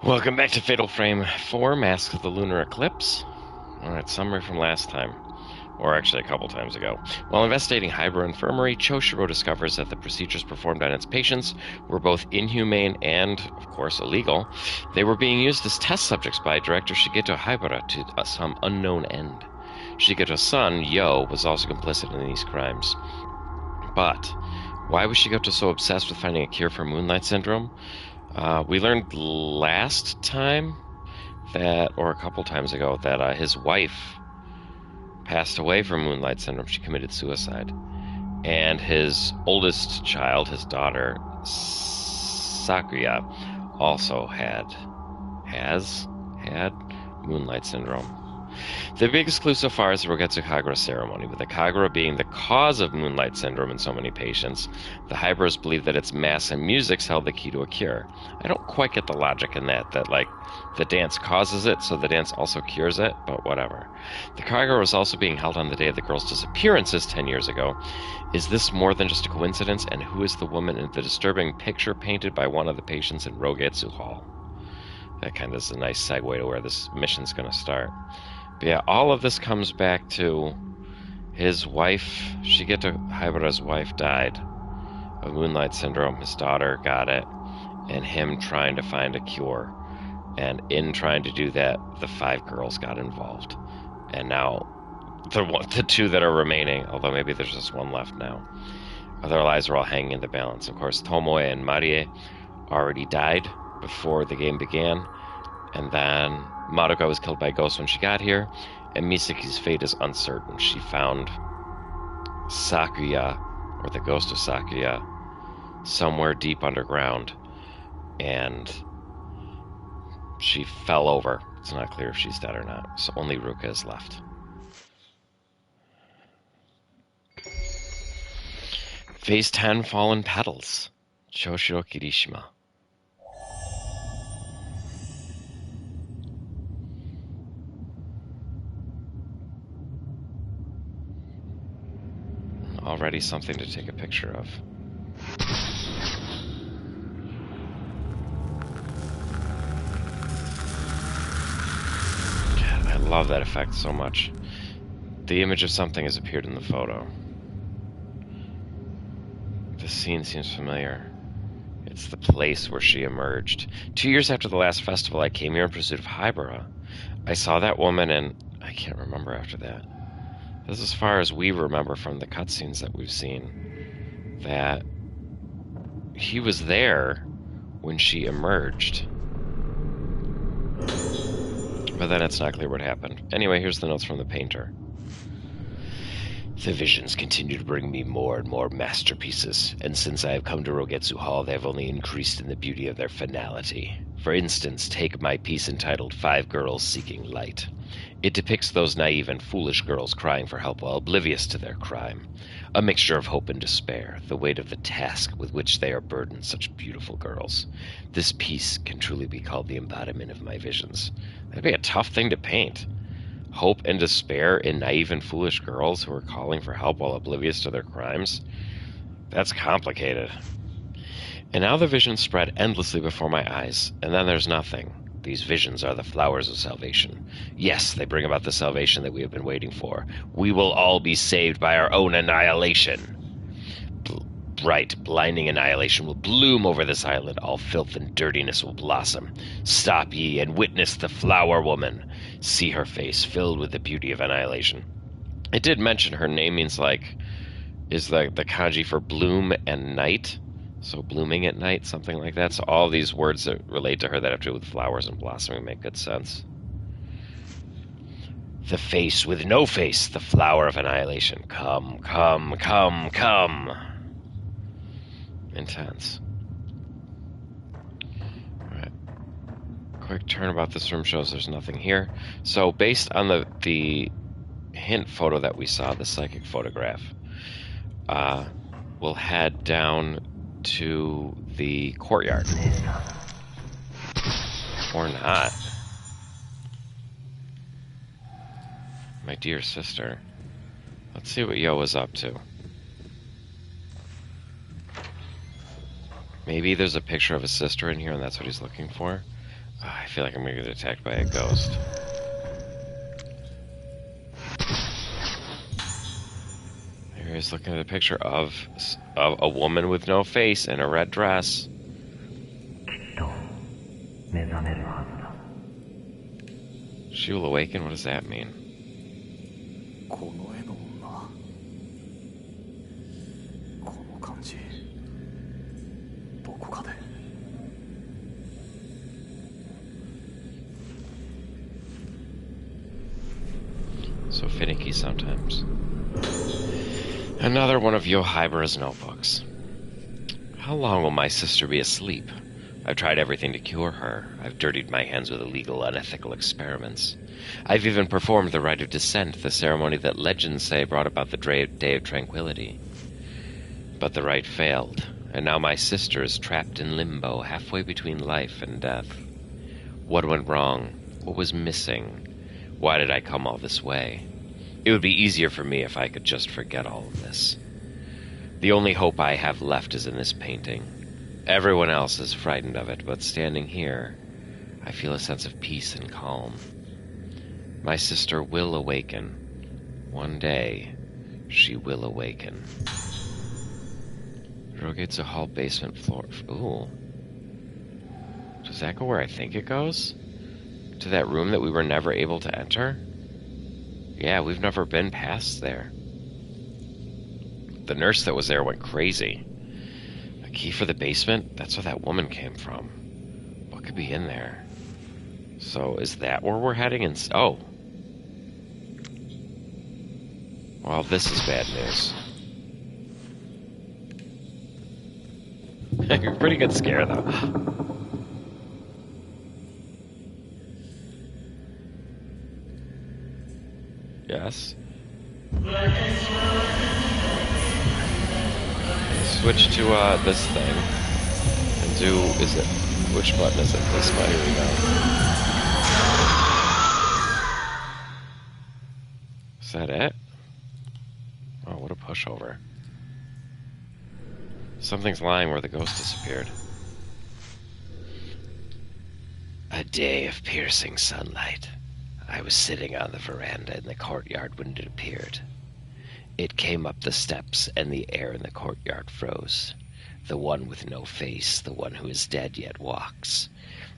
Welcome back to Fatal Frame 4, Mask of the Lunar Eclipse. Alright, summary from last time. Or actually a couple times ago. While investigating Hybrid Infirmary, Choshiro discovers that the procedures performed on its patients were both inhumane and, of course, illegal. They were being used as test subjects by director Shigeto Haibara to some unknown end. Shigeto's son, Yo, was also complicit in these crimes. But why was Shigeto so obsessed with finding a cure for Moonlight Syndrome? We learned last time that, or a couple times ago, that his wife passed away from Moonlight Syndrome. She committed suicide. And his oldest child, his daughter, Sakuya, also has had Moonlight Syndrome. The biggest clue so far is the Rogetsu Kagura ceremony, with the Kagura being the cause of Moonlight Syndrome in so many patients. The Hyperos believe that its mass and music's held the key to a cure. I don't quite get the logic in that like, the dance causes it, so the dance also cures it, but whatever. The Kagura was also being held on the day of the girl's disappearances 10 years ago. Is this more than just a coincidence, and who is the woman in the disturbing picture painted by one of the patients in Rogetsu Hall? That kind of is a nice segue to where this mission's going to start. But yeah, all of this comes back to his wife. Shigeto Haibara's wife died of Moonlight Syndrome. His daughter got it, and him trying to find a cure. And in trying to do that, the 5 girls got involved. And now, the 2 that are remaining, although maybe there's just 1 left now, their lives are all hanging in the balance. Of course, Tomoe and Marie already died before the game began. And then Madoka was killed by a ghost when she got here, and Misaki's fate is uncertain. She found Sakuya, or the ghost of Sakuya, somewhere deep underground, and she fell over. It's not clear if she's dead or not, so only Ruka is left. Phase 10, Fallen Petals, Choshiro Kirishima. Already something to take a picture of. God, I love that effect so much. The image of something has appeared in the photo. The scene seems familiar. It's the place where she emerged. 2 years after the last festival, I came here in pursuit of Haibara. I saw that woman, and I can't remember after that. This is as far as we remember from the cutscenes that we've seen, that he was there when she emerged. But then it's not clear what happened. Anyway, here's the notes from the painter. The visions continue to bring me more and more masterpieces, and since I have come to Rogetsu Hall, they have only increased in the beauty of their finality. For instance, take my piece entitled 5 Girls Seeking Light. It depicts those naive and foolish girls crying for help while oblivious to their crime. A mixture of hope and despair, the weight of the task with which they are burdened, such beautiful girls. This piece can truly be called the embodiment of my visions. That'd be a tough thing to paint. Hope and despair in naive and foolish girls who are calling for help while oblivious to their crimes? That's complicated. And now the visions spread endlessly before my eyes, and then there's nothing. These visions are the flowers of salvation. Yes, they bring about the salvation that we have been waiting for. We will all be saved by our own annihilation. Bright, blinding annihilation will bloom over this island. All filth and dirtiness will blossom. Stop ye and witness the flower woman. See her face filled with the beauty of annihilation. It did mention her name means is the kanji for bloom and night. So blooming at night, something like that. So all these words that relate to her that have to do with flowers and blossoming make good sense. The face with no face, the flower of annihilation. Come, come, come, come. Intense. Alright. Quick turnabout this room shows there's nothing here. So based on the hint photo that we saw, the psychic photograph, we'll head down to the courtyard. Or not. My dear sister. Let's see what Yo is up to. Maybe there's a picture of his sister in here and that's what he's looking for. I feel like I'm gonna get attacked by a ghost. Here he's looking at a picture of a woman with no face in a red dress. She will awaken? What does that mean? So finicky sometimes. Another one of Yohibara's notebooks. How long will my sister be asleep? I've tried everything to cure her. I've dirtied my hands with illegal, unethical experiments. I've even performed the rite of descent, the ceremony that legends say brought about the Day of Tranquility. But the rite failed, and now my sister is trapped in limbo, halfway between life and death. What went wrong? What was missing? Why did I come all this way? It would be easier for me if I could just forget all of this. The only hope I have left is in this painting. Everyone else is frightened of it, but standing here, I feel a sense of peace and calm. My sister will awaken. One day, she will awaken. Rogetsu Hall basement floor. Ooh. Does that go where I think it goes? To that room that we were never able to enter? Yeah, we've never been past there. The nurse that was there went crazy. A key for the basement? That's where that woman came from. What could be in there? So, is that where we're heading? Oh. Well, this is bad news. Pretty good scare, though. Yes. Switch to this thing and do. Is it? Which button is it? This one. Here we go. Is that it? Oh, what a pushover! Something's lying where the ghost disappeared. A day of piercing sunlight. I was sitting on the veranda in the courtyard when it appeared. It came up the steps, and the air in the courtyard froze. The one with no face, the one who is dead yet walks.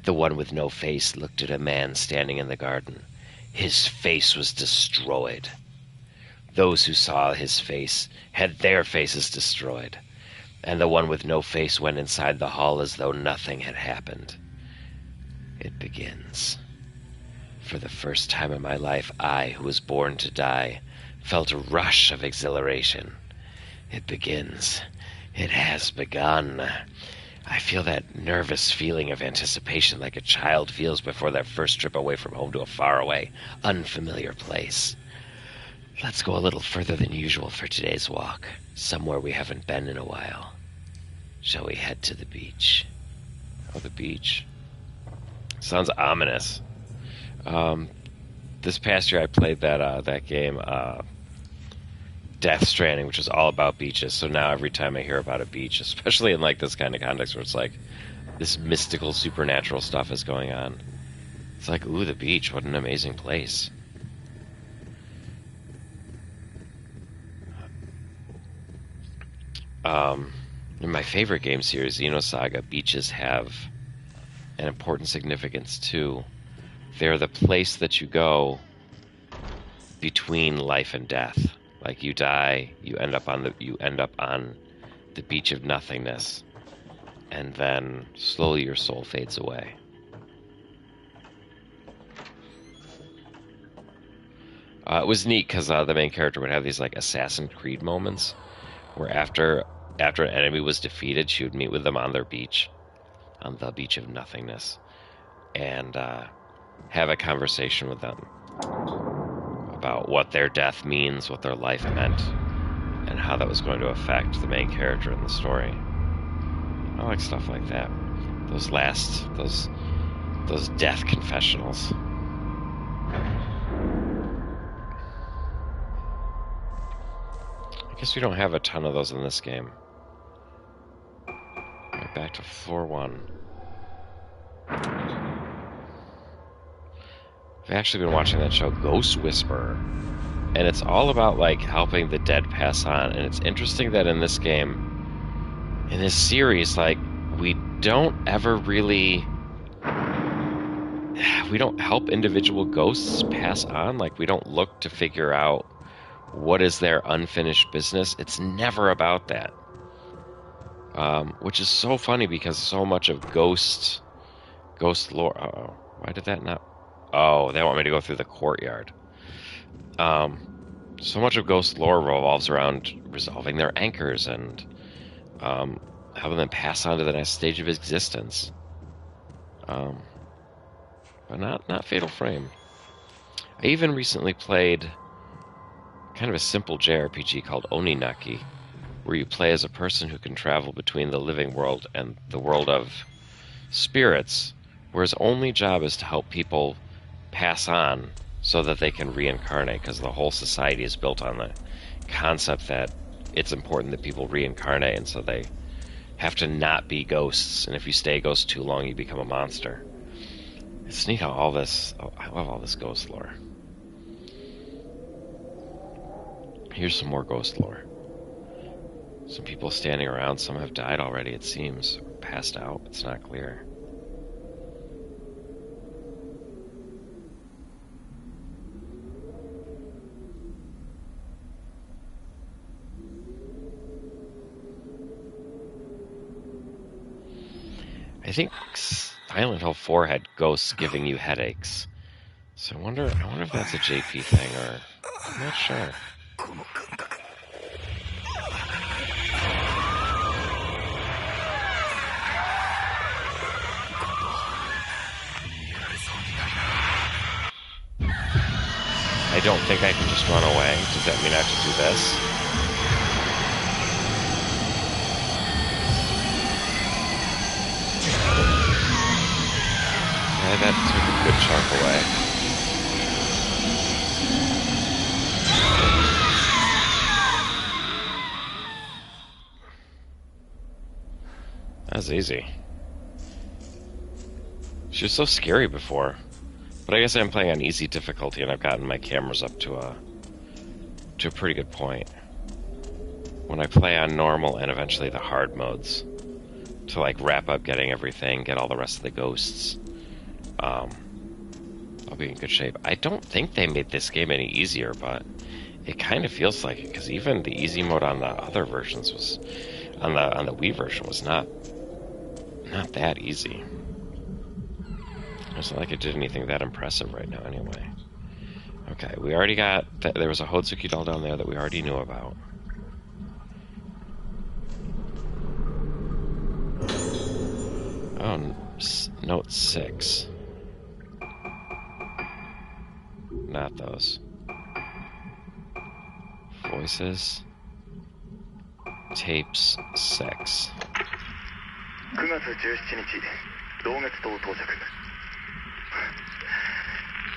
The one with no face looked at a man standing in the garden. His face was destroyed. Those who saw his face had their faces destroyed, and the one with no face went inside the hall as though nothing had happened. It begins. For the first time in my life, I, who was born to die, felt a rush of exhilaration. It begins. It has begun. I feel that nervous feeling of anticipation like a child feels before their first trip away from home to a faraway, unfamiliar place. Let's go a little further than usual for today's walk, somewhere we haven't been in a while. Shall we head to the beach? Oh, the beach. Sounds ominous. This past year I played that game, Death Stranding, which was all about beaches. So now every time I hear about a beach, especially in like this kind of context where it's like this mystical, supernatural stuff is going on, it's like, ooh, the beach, what an amazing place. In my favorite game series, Xenosaga, beaches have an important significance too. They're the place that you go between life and death. Like you die, you end up on the beach of nothingness, and then slowly your soul fades away. It was neat because the main character would have these like Assassin's Creed moments, where after an enemy was defeated, she would meet with them on the beach of nothingness, and have a conversation with them about what their death means, what their life meant, and how that was going to affect the main character in the story. I like stuff like that. Those death confessionals. I guess we don't have a ton of those in this game. Right, back to floor 1. I've actually been watching that show, Ghost Whisperer. And it's all about, like, helping the dead pass on. And it's interesting that in this game, in this series, like, we don't ever really... We don't help individual ghosts pass on. Like, we don't look to figure out what is their unfinished business. It's never about that. Which is so funny because so much of ghost lore... Uh-oh. Why did that not... Oh, they want me to go through the courtyard. So much of ghost lore revolves around resolving their anchors and having them pass on to the next stage of existence. But not Fatal Frame. I even recently played kind of a simple JRPG called Oninaki, where you play as a person who can travel between the living world and the world of spirits, where his only job is to help people pass on so that they can reincarnate, because the whole society is built on the concept that it's important that people reincarnate, and so they have to not be ghosts, and if you stay a ghost too long, you become a monster. It's neat how all this... Oh, I love all this ghost lore. Here's some more ghost lore. Some people standing around, some have died already, it seems. Or passed out, it's not clear. I think Silent Hill 4 had ghosts giving you headaches. So I wonder if that's a JP thing, or... I'm not sure. I don't think I can just run away. Does that mean I have to do this? Yeah, that took a good chunk away. That was easy. She was so scary before. But I guess I'm playing on easy difficulty, and I've gotten my cameras up to a pretty good point. When I play on normal and eventually the hard modes, to like wrap up getting everything, get all the rest of the ghosts, I'll be in good shape. I don't think they made this game any easier, but it kind of feels like it, because even the easy mode on the other versions was, on the Wii version, was not that easy. It's not like it did anything that impressive right now, anyway. Okay, we already got... There was a Hotsuki doll down there that we already knew about. Oh, note 6. Not those. Voices. Tapes 6. 9月17日、同月島到着。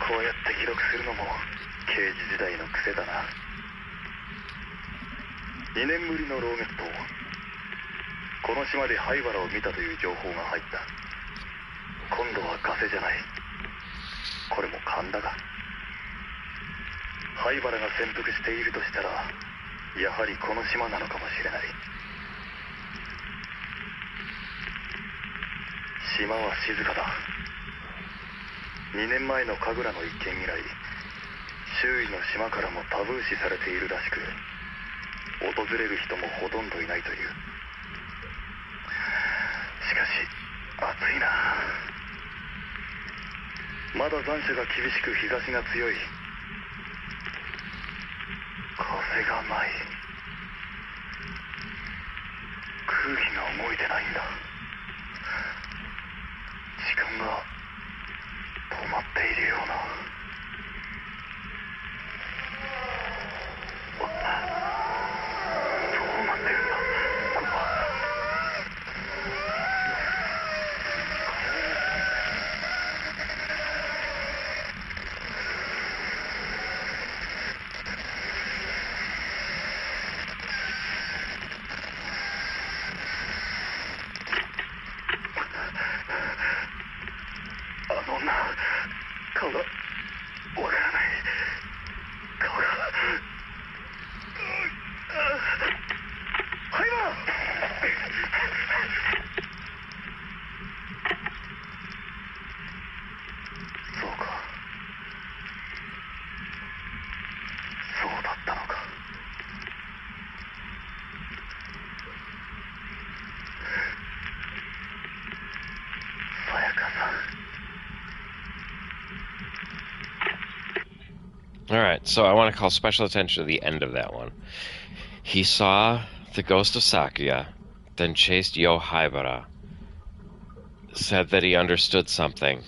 こうやって記録するのも刑事時代の癖だな。2年ぶりの老月島。この島で灰原を見たという情報が入った。今度はガセじゃない。これも勘だが。灰原が潜伏しているとしたら、やはりこの島なのかもしれない。島は静かだ。2年前の神楽の一件以来、周囲の島からもタブー視されているらしく、訪れる人もほとんどいないという。しかし暑いな。まだ残暑が厳しく日差しが強い。風がない。空気が動いてないんだ。時間が止まっているような。どうなってるんだこれは。あの女顔が Alright, so I want to call special attention to the end of that one. He saw the ghost of Sakuya, then chased Yo Haibara, said that he understood something,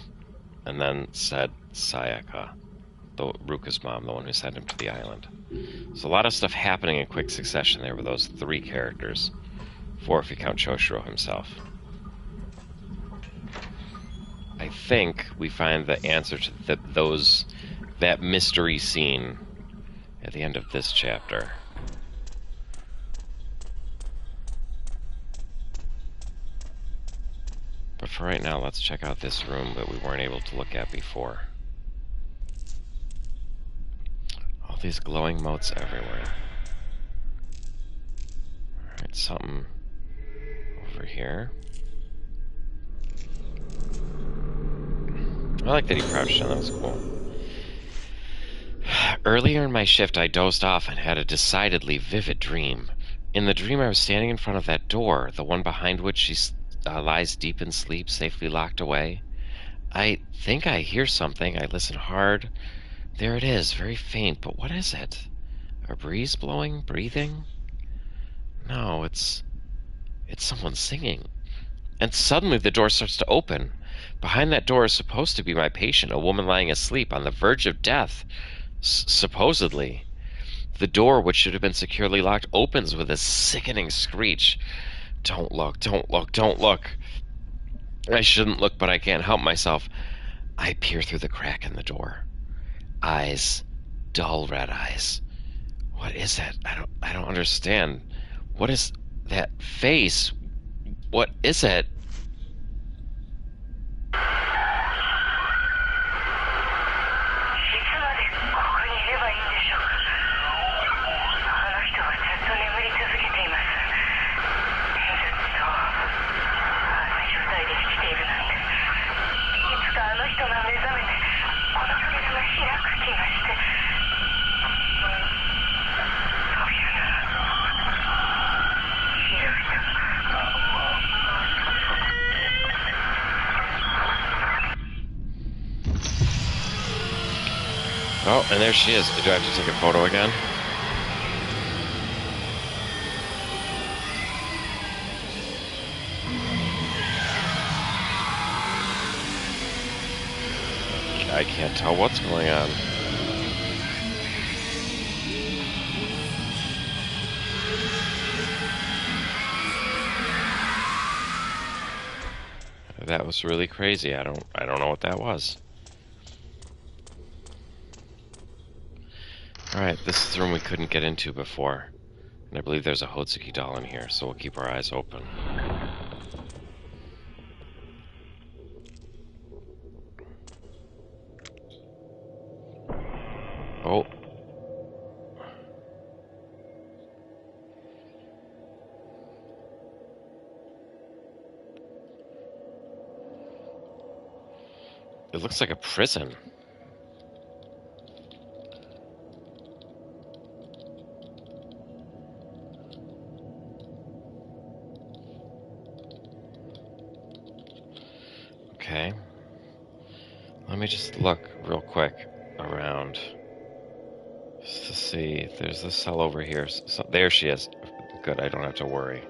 and then said Sayaka, Ruka's mom, the one who sent him to the island. So a lot of stuff happening in quick succession there with those three characters. 4 if you count Choshiro himself. I think we find the answer to that mystery scene at the end of this chapter. But for right now, let's check out this room that we weren't able to look at before. All these glowing motes everywhere. Alright, something over here. I like that he crouched in, that was cool. Earlier in my shift, I dozed off and had a decidedly vivid dream. In the dream, I was standing in front of that door, the one behind which she lies deep in sleep, safely locked away. I think I hear something. I listen hard. There it is, very faint, but what is it? A breeze blowing? Breathing? No, it's someone singing. And suddenly the door starts to open. Behind that door is supposed to be my patient, a woman lying asleep on the verge of death. Supposedly. The door, which should have been securely locked, opens with a sickening screech. Don't look, don't look, don't look. I shouldn't look, but I can't help myself. I peer through the crack in the door. Eyes. Dull red eyes. What is it? I don't understand. What is that face? What is it? Oh, and there she is. Do I have to take a photo again? I can't tell what's going on. That was really crazy. I don't know what that was. Alright, this is the room we couldn't get into before. And I believe there's a Hotsuki doll in here, so we'll keep our eyes open. Oh. It looks like a prison. Okay. Let me just look real quick around just to see if there's a cell over here. So, there she is. Good, I don't have to worry.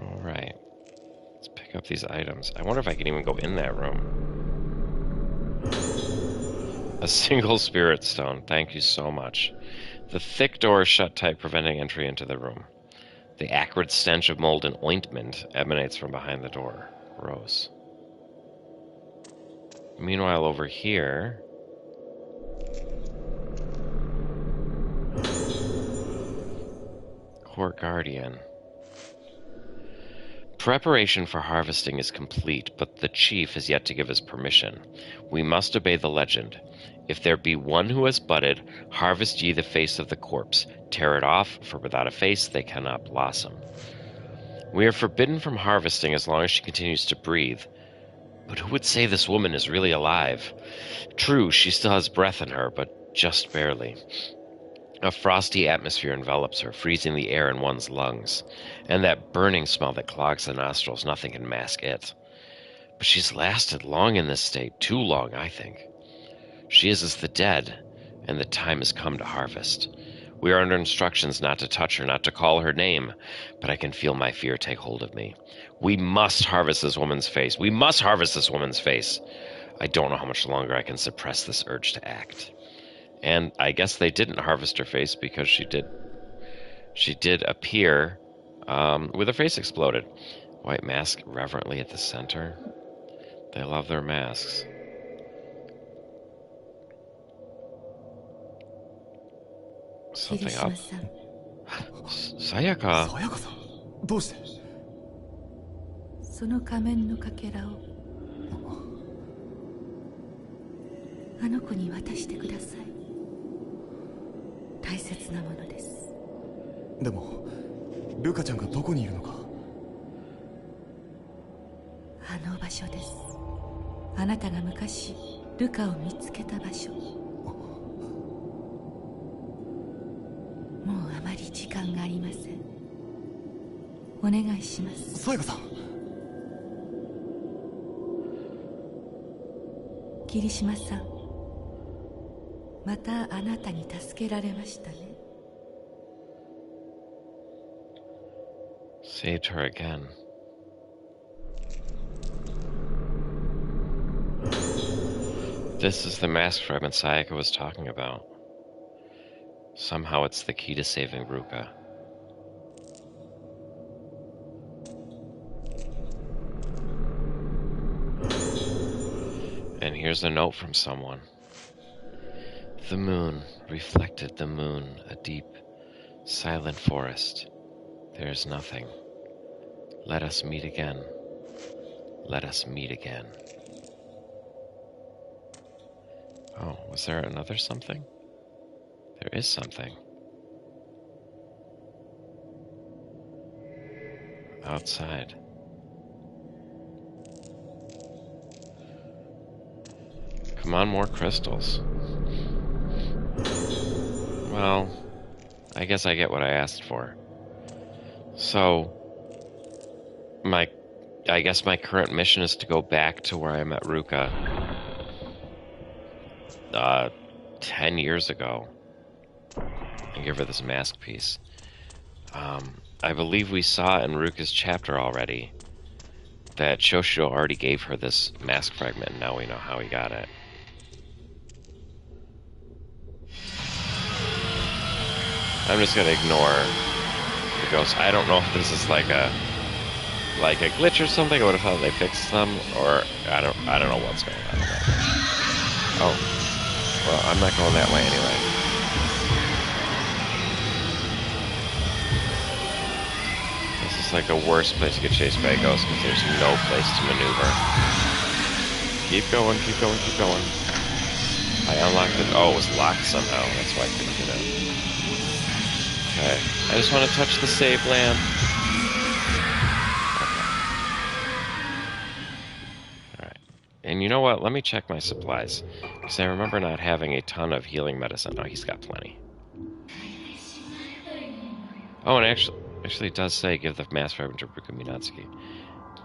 Alright. Let's pick up these items. I wonder if I can even go in that room. A single spirit stone. Thank you so much. The thick door is shut tight, preventing entry into the room. The acrid stench of mold and ointment emanates from behind the door. Gross. Meanwhile, over here... Court Guardian. Preparation for harvesting is complete, but the chief has yet to give us permission. We must obey the legend. If there be one who has budded, harvest ye the face of the corpse. Tear it off, for without a face they cannot blossom. We are forbidden from harvesting as long as she continues to breathe. But who would say this woman is really alive? True, she still has breath in her, but just barely. A frosty atmosphere envelops her, freezing the air in one's lungs. And that burning smell that clogs the nostrils, nothing can mask it. But she's lasted long in this state, too long, I think. She is as the dead, and the time has come to harvest. We are under instructions not to touch her, not to call her name, but I can feel my fear take hold of me. We must harvest this woman's face. We must harvest this woman's face. I don't know how much longer I can suppress this urge to act. And I guess they didn't harvest her face because she did appear with her face exploded. White mask reverently at the center. They love their masks. Something up? Sayaka. さやかさん、どうして？その仮面のかけらをあの子に渡してください。大切なものです。でもルカちゃんがどこにいるのか。あの場所です。あなたが昔ルカを見つけた場所。もうあまり時間がありません。お願いします。さやかさん。霧島さん、またあなたに助けられましたね。Saved her again. This is the mask fragment Sayaka was talking about. Somehow it's the key to saving Ruka. And here's a note from someone. The moon reflected the moon, a deep, silent forest. There is nothing. Let us meet again. Let us meet again. Oh, was there another something? There is something. Outside. Come on, more crystals. Well, I guess I get what I asked for. So, I guess my current mission is to go back to where I met Ruka 10 years ago and give her this mask piece. I believe we saw in Ruka's chapter already that Shoshiro already gave her this mask fragment, and now we know how he got it. I'm just gonna ignore the ghost. I don't know if this is like a glitch or something. I would have thought they fixed them, or I don't know what's going on. Oh, well, I'm not going that way anyway. This is like the worst place to get chased by a ghost because there's no place to maneuver. Keep going, keep going, keep going. I unlocked it. Oh, it was locked somehow. That's why I couldn't get it. Okay, I just want to touch the save lamp. Okay. Alright. And you know what? Let me check my supplies. Because I remember not having a ton of healing medicine. Oh, he's got plenty. Oh, and actually it does say give the mask fragment to Ruka Minatsuki.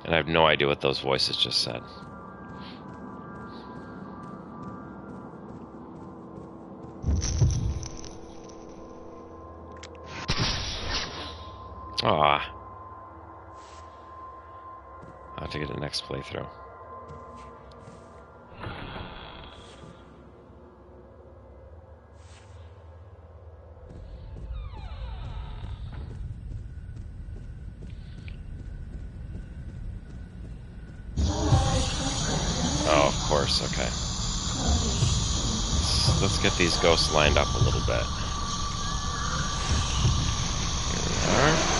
And I have no idea what those voices just said. Ah, I'll have to get the next playthrough. Oh, of course, okay. Let's get these ghosts lined up a little bit. Here we are.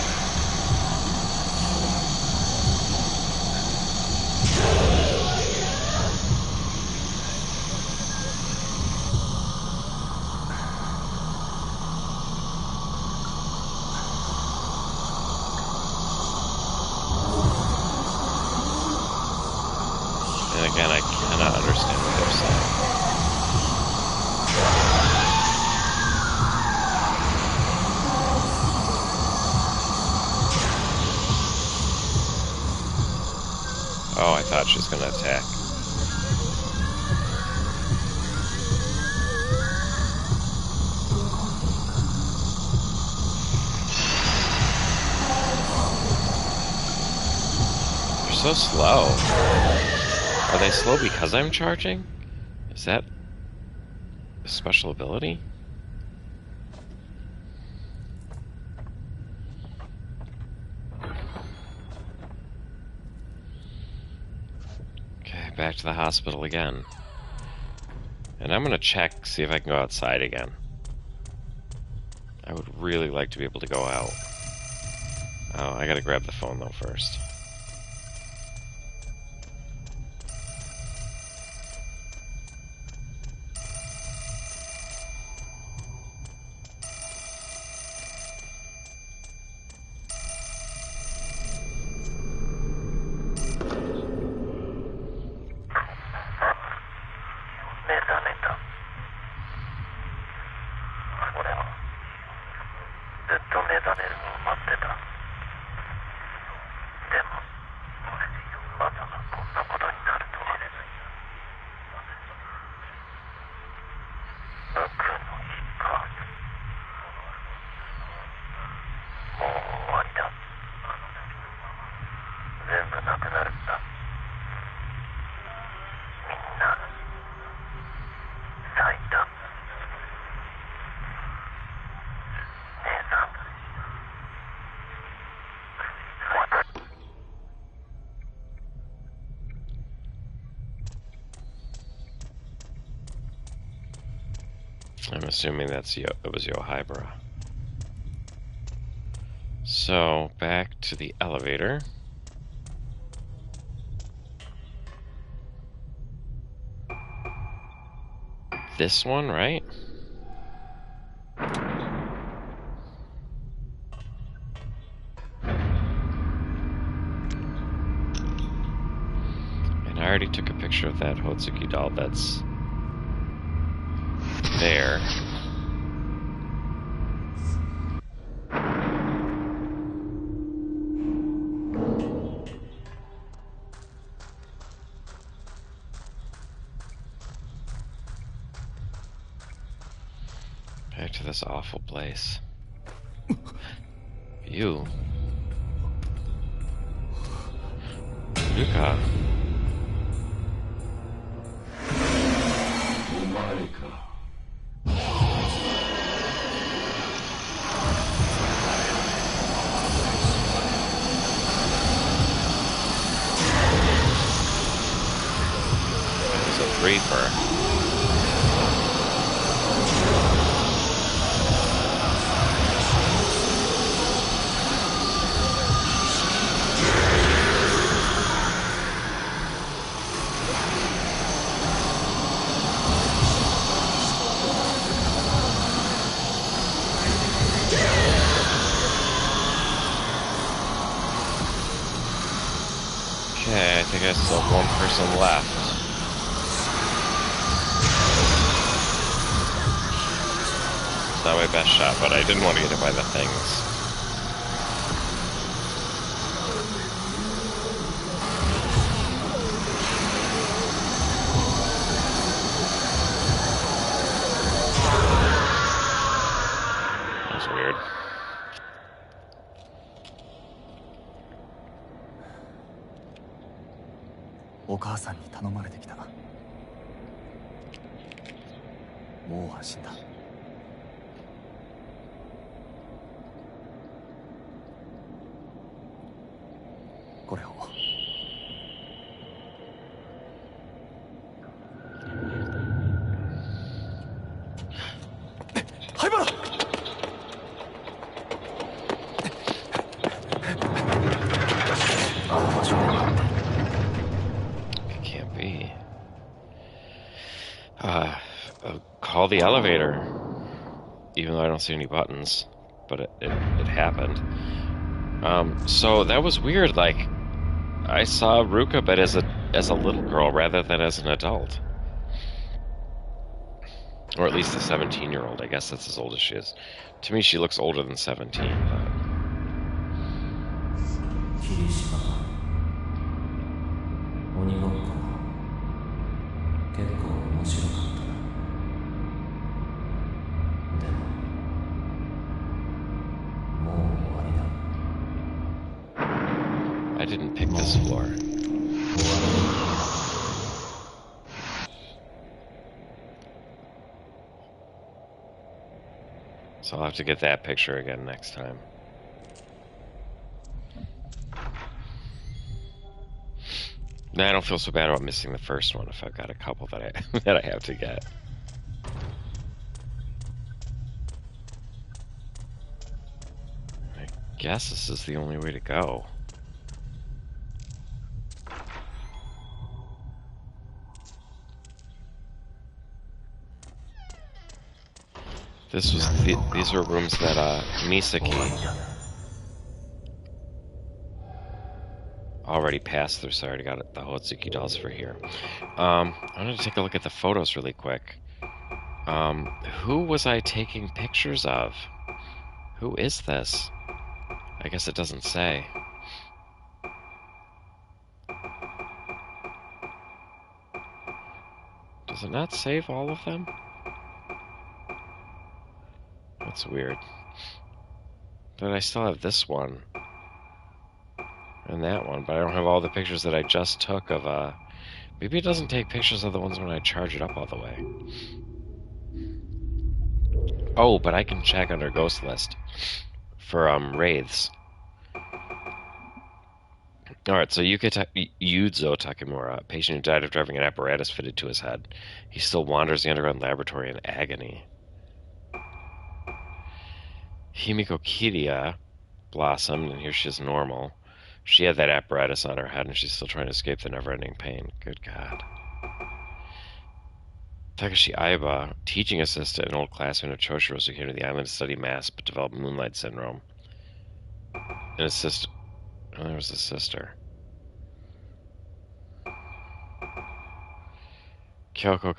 thought she was going to attack. They're so slow. Are they slow because I'm charging? Is that a special ability? Okay, back to the hospital again. And I'm gonna check, see if I can go outside again. I would really like to be able to go out. Oh, I gotta grab the phone though first. I'm assuming it was Yohibara. So, back to the elevator. This one, right? And I already took a picture of that Hotsuki doll that's there. Back to this awful place. You. Luca. It's a threefer. Okay, I think I still have one person left. It's not my best shot, but I didn't want to get hit by the things. That was weird.お母さんに頼まれてきた。もう安心だ。これを。灰原。あの場所で。Call the elevator, even though I don't see any buttons, but it happened. So that was weird. Like, I saw Ruka, but as a little girl rather than as an adult, or at least a 17-year-old. I guess that's as old as she is. To me, she looks older than 17. But... 鬼ごっこも結構面白かったな。でももう終わりだ。 I didn't pick this floor. So I'll have to get that picture again next time. Now I don't feel so bad about missing the first one if I've got a couple that I that I have to get. I guess this is the only way to go. These are rooms that Misaki already passed through, so I already got the Hotsuki dolls for here. I'm gonna take a look at the photos really quick. Who was I taking pictures of? Who is this? I guess it doesn't say. Does it not save all of them? That's weird. But I still have this one. And that one, but I don't have all the pictures that I just took of, maybe it doesn't take pictures of the ones when I charge it up all the way. Oh, but I can check under Ghost List for, wraiths. Alright, so Yuzo Takemura, a patient who died after having an apparatus fitted to his head. He still wanders the underground laboratory in agony. Himiko Kiria blossomed, and here she is normal. She had that apparatus on her head, and she's still trying to escape the never-ending pain. Good God. Takashi Aiba, teaching assistant and old classmate of Choshiro's, who came to the island to study math but developed moonlight syndrome. And his sister... Oh, there was his sister. Kyoko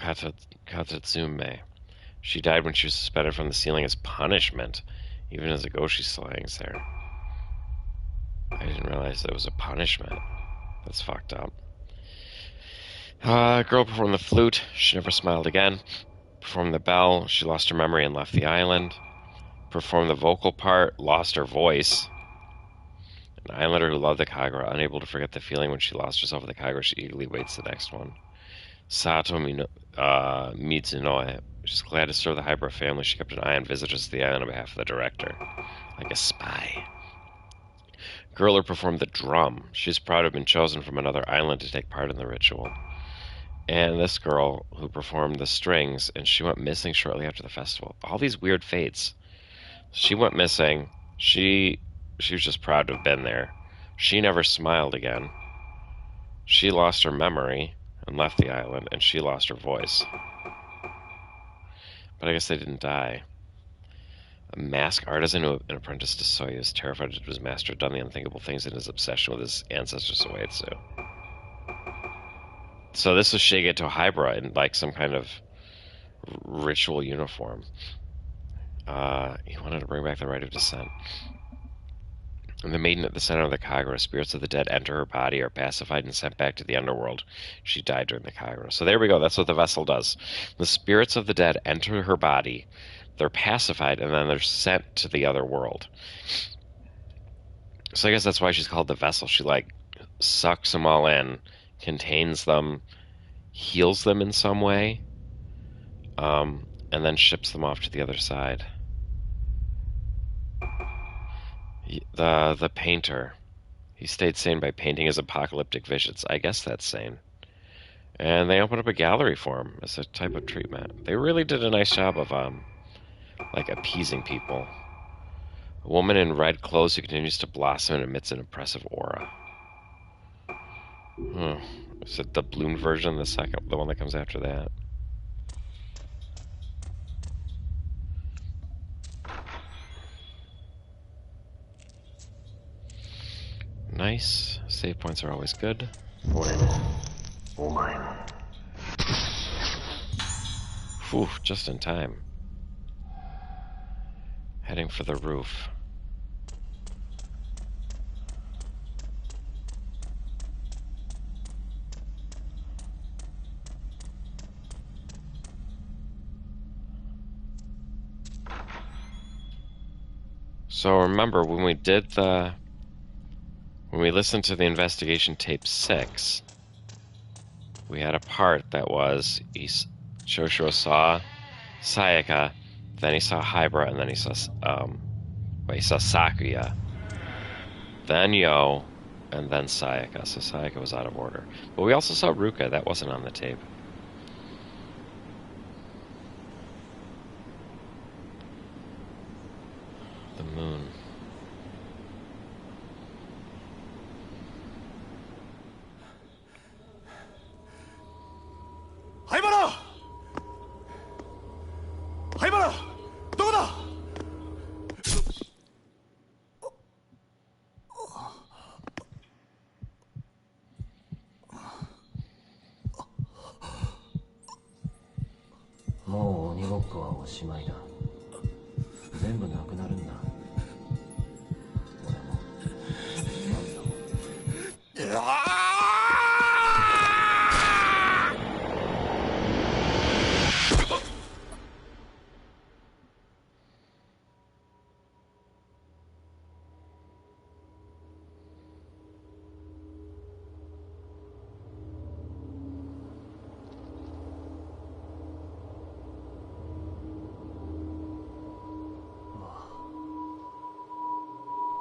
Katatsume. She died when she was suspended from the ceiling as punishment. Even as a ghost, she still hangs there. I didn't realize that was a punishment. That's fucked up. Girl performed the flute. She never smiled again. Performed the bell. She lost her memory and left the island. Performed the vocal part. Lost her voice. An islander who loved the Kagura, unable to forget the feeling when she lost herself at the Kagura, she eagerly waits the next one. Sato Mitsunoe. She's glad to serve the Hybrid family. She kept an eye on visitors to the island on behalf of the director. Like a spy. Girl who performed the drum. She's proud to have been chosen from another island to take part in the ritual. And this girl who performed the strings, and she went missing shortly after the festival. All these weird fates. She went missing. She was just proud to have been there. She never smiled again. She lost her memory and left the island, and she lost her voice. But I guess they didn't die. A mask artisan who an apprentice to Soyuz, terrified that his master had done the unthinkable things in his obsession with his ancestors Soetsu. So this was Shigeto Hybra in like some kind of ritual uniform. He wanted to bring back the right of descent. And the maiden at the center of the Kagura, spirits of the dead enter her body, are pacified and sent back to the underworld. She died during the Kagura. So there we go. That's what the vessel does. The spirits of the dead enter her body. They're pacified, and then they're sent to the other world. So I guess that's why she's called the vessel. She, like, sucks them all in, contains them, heals them in some way, and then ships them off to the other side. The painter. He stayed sane by painting his apocalyptic visions. I guess that's sane. And they opened up a gallery for him as a type of treatment. They really did a nice job of, like, appeasing people. A woman in red clothes who continues to blossom and emits an impressive aura. Is it the balloon version, the one that comes after that? Nice. Save points are always good. Whew, just in time. Heading for the roof. So remember, when we listened to the investigation tape 6, we had a part that was Shoshiro saw Sayaka, then he saw Hybra, and then he saw Sakuya, then Yo, and then Sayaka. So Sayaka was out of order. But we also saw Ruka. That wasn't on the tape. The moon. Haibara! Haibara! どこだ? Mo 鬼ごっこはおしまいだ。全部なくなるんだ。俺も、あんたも。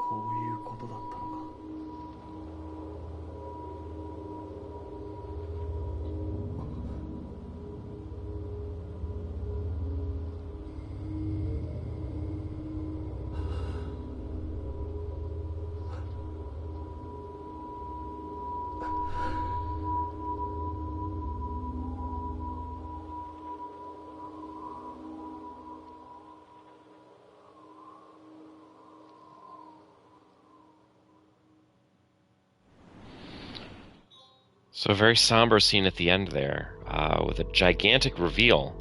こういうことだったのか。So a very somber scene at the end there, with a gigantic reveal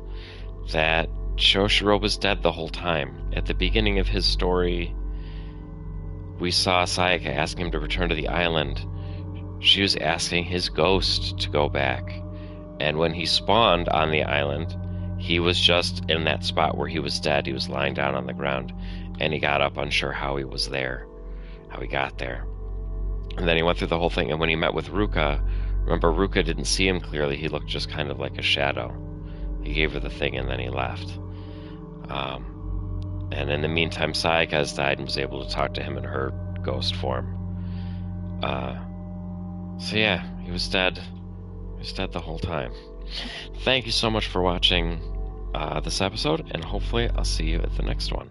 that Shoshiro was dead the whole time. At the beginning of his story, we saw Sayaka asking him to return to the island. She was asking his ghost to go back. And when he spawned on the island, he was just in that spot where he was dead. He was lying down on the ground, and he got up unsure how he was there, how he got there. And then he went through the whole thing, and when he met with Ruka, remember, Ruka didn't see him clearly. He looked just kind of like a shadow. He gave her the thing, and then he left. And in the meantime, Sayaka has died and was able to talk to him in her ghost form. So yeah, he was dead. He was dead the whole time. Thank you so much for watching this episode, and hopefully I'll see you at the next one.